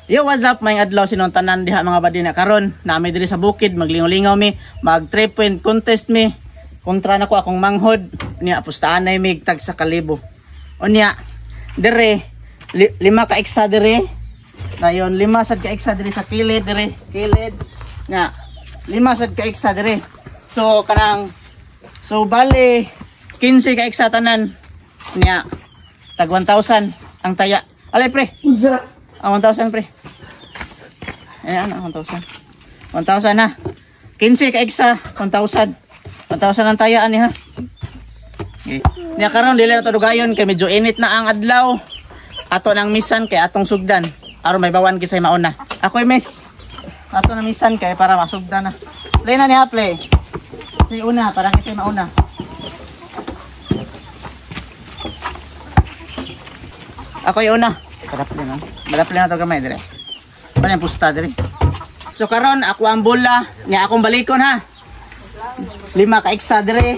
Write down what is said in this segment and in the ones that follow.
Yo, what's up mga adlaw sinong tanan diha mga badi na karon nami diri sa bukid maglingaw-lingaw mi mag 3-point contest mi kontra nako akong manghod niya pustaan na mig tag sa kalibo unya dire 5 ka eksa dire dayon 5 sad ka eksa dire sa kilid dire kilid nga 5 sad ka eksa dire so bali 15 ka eksa tanan niya tag 1,000 ang taya alay pre unsa 1,000 pre. Ayan, 1,000. 1,000 na. 15 ka eksa, 1,000. 1,000 ang tayaan ni ha. Okay. Niya karon dili na to dugayon kay medyo init na ang adlaw. Ato nang misan kay atong sugdan. Aron may bawan kisay mauna. Ako'y miss. Ato nang misan kay para masugdan na. Play na niya play. Si una para kisay mauna. Ako'y una. Malapli na to gamay dire. Paano yung pusta dire? So karon ako ang bola niya akong balikon ha. 5 ka eksa dire.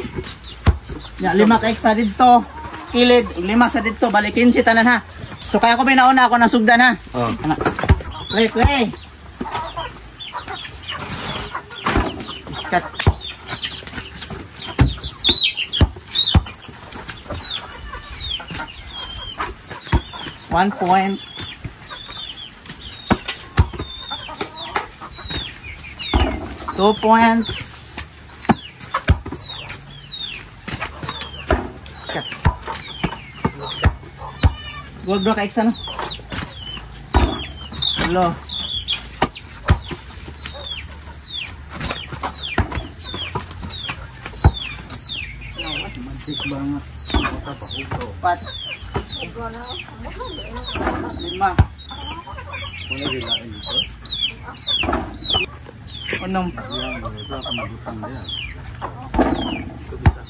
Ya 5 ka eksa dito. Kilid 5 sa dito balikin si tanan ha. So kaya ko may nauna ako nang sugdan ha. Oh. Play. Cut. One point. 2 points. Gold bro ka eksa no? Hello. Mantik banget. Pat. 5. Boleh dilain gitu. 6. Itu akan majukan dia. Itu bisa.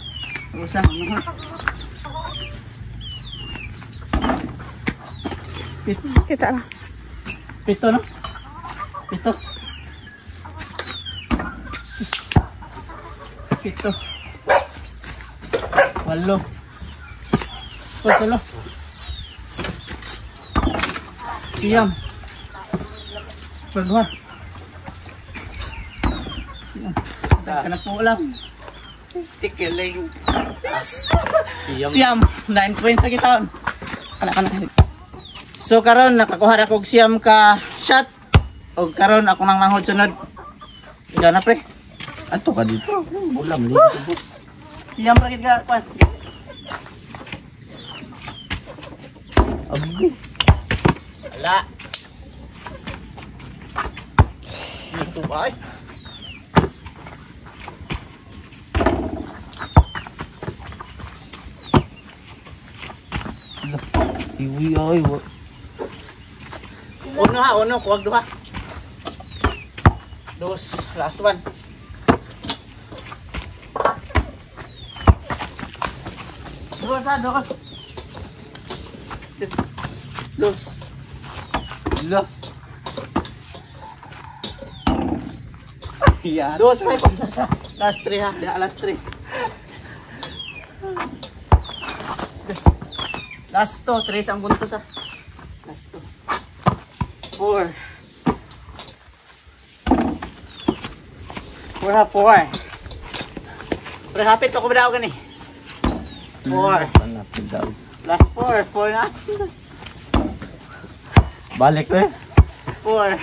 Kita lah. Pito no? Pito. 8. 10. Siyam. Pagwa. Kana po lang. Tikiling. Siyam. 9 points sa kita. Kana. So karon nakakuha ako og siyam ka shot. Og karon ako nang manghod sunod. Ida na pre. Adto ka dito. Ulam dito. Siyam ra gid ka kwan. Abdi. Ala. Ito ba? Iwi ay wa. Uno, kuwag duha. 2, last one. Dos. Loh. Iya. 2, 5. Last 3 ha, last 3. Last 2, 3 ang buntos ha. Last 2. 4. 4. Pre-hapit ako ba daw gani? 4. Last 4 na. Balik eh. 4.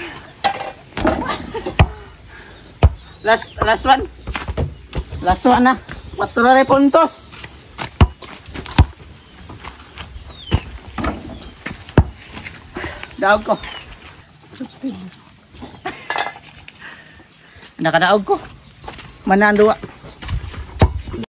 Last one. Last one na. 4 puntos. Daog ko. Nakadaog ko. Manaan duwa.